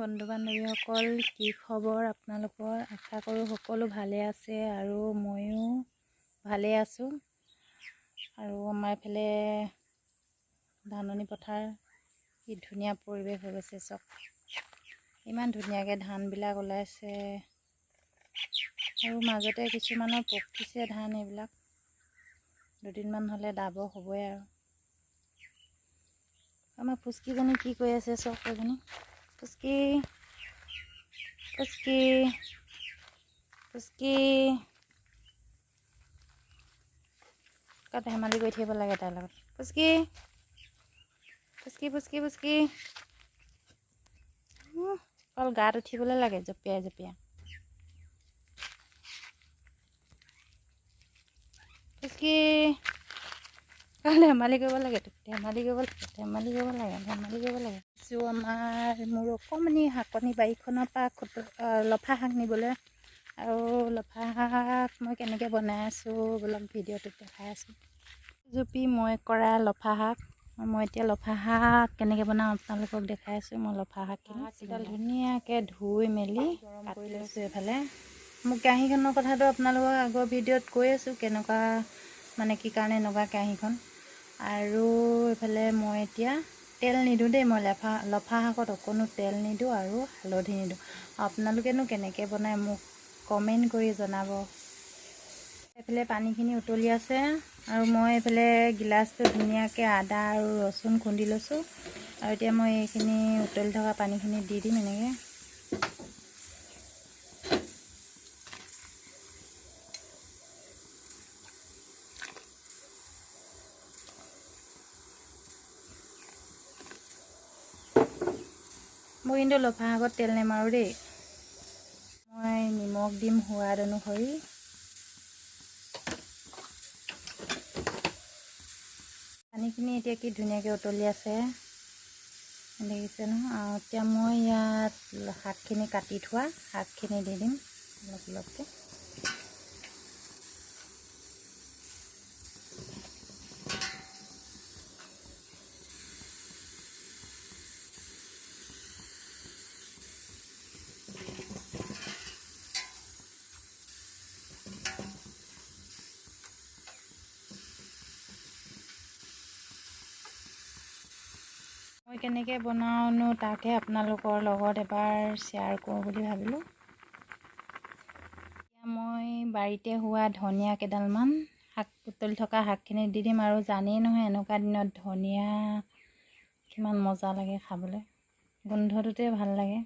বন্ধু বান্ধৱীসকল, কি খবৰ আপোনালোকৰ? আশা কৰোঁ সকলো ভালে আছে আৰু ময়ো ভালে আছোঁ। আৰু আমাৰ এইফালে ধাননি পথাৰ কি ধুনীয়া পৰিৱেশ হৈ গৈছে চাওক। ইমান ধুনীয়াকৈ ধানবিলাক ওলাইছে আৰু মাজতে কিছুমানৰ পকিছে ধান। এইবিলাক দুদিনমান হ'লে দাব হ'বই আৰু। আমাৰ ফুচকিজনী কি কৰি আছে চাওক। এজনী ফুচকি ফুচকি ফুচকি ধেমালি কৰি থাকিব লাগে তাৰ লগত। ফুচকি ফুচকি ফুচকি ফুচকি অকল গাত উঠিবলৈ লাগে জঁপিয়াই জঁপিয়াই। ফুচকি ধেমালি কৰিব লাগে, ধেমালি কৰিব লাগে, ধেমালি কৰিব লাগে, ধেমালি কৰিব লাগে। মোৰ অকণমানি শাকনি বাৰীখনৰ পৰা লফা শাক নিবলৈ। আৰু লফা শাক মই কেনেকৈ বনাই আছোঁ বোলক ভিডিঅ'টোত দেখাই আছোঁ। জুপি মই কৰা লফা শাক। মই এতিয়া লফা শাক কেনেকৈ বনাওঁ আপোনালোকক দেখাই আছোঁ। মই লফা শাককেইডাল ধুনীয়াকৈ ধুই মেলি কাটি লৈছোঁ। এইফালে মোক কেৰাহীখনৰ কথাটো আপোনালোকক আগৰ ভিডিঅ'ত কৈ আছোঁ, কেনেকুৱা মানে কি কাৰণে এনেকুৱা কেৰাহীখন। আৰু এইফালে মই এতিয়া তেল নিদিওঁ দেই। মই লফা শাকত অকণো তেল নিদিওঁ আৰু হালধি নিদিওঁ। আপোনালোকেনো কেনেকৈ বনায় মোক কমেণ্ট কৰি জনাব। এইফালে পানীখিনি উতলি আছে আৰু মই এইফালে গিলাচটো ধুনীয়াকৈ আদা আৰু ৰচুন খুন্দি লৈছোঁ। আৰু এতিয়া মই এইখিনি উতলি থকা পানীখিনি দি দিম এনেকৈ। মই কিন্তু লফা শাকত তেল নেমাৰোঁ দেই। মই নিমখ দিম সোৱাদ অনুসৰি। পানীখিনি এতিয়া কি ধুনীয়াকৈ উতলি আছে দেখিছে নহয়। এতিয়া মই ইয়াত শাকখিনি কাটি থোৱা শাকখিনি দি দিম অলপ অলপকৈ। মই কেনেকৈ বনাওঁনো তাকে আপোনালোকৰ লগত এবাৰ শ্বেয়াৰ কৰোঁ বুলি ভাবিলোঁ। এতিয়া মই বাৰীতে হোৱা ধনিয়া কেইডালমান শাক উতলি থকা শাকখিনি দি দিম। আৰু জানেই নহয় এনেকুৱা দিনত ধনিয়া কিমান মজা লাগে খাবলৈ, গোন্ধটোতে ভাল লাগে।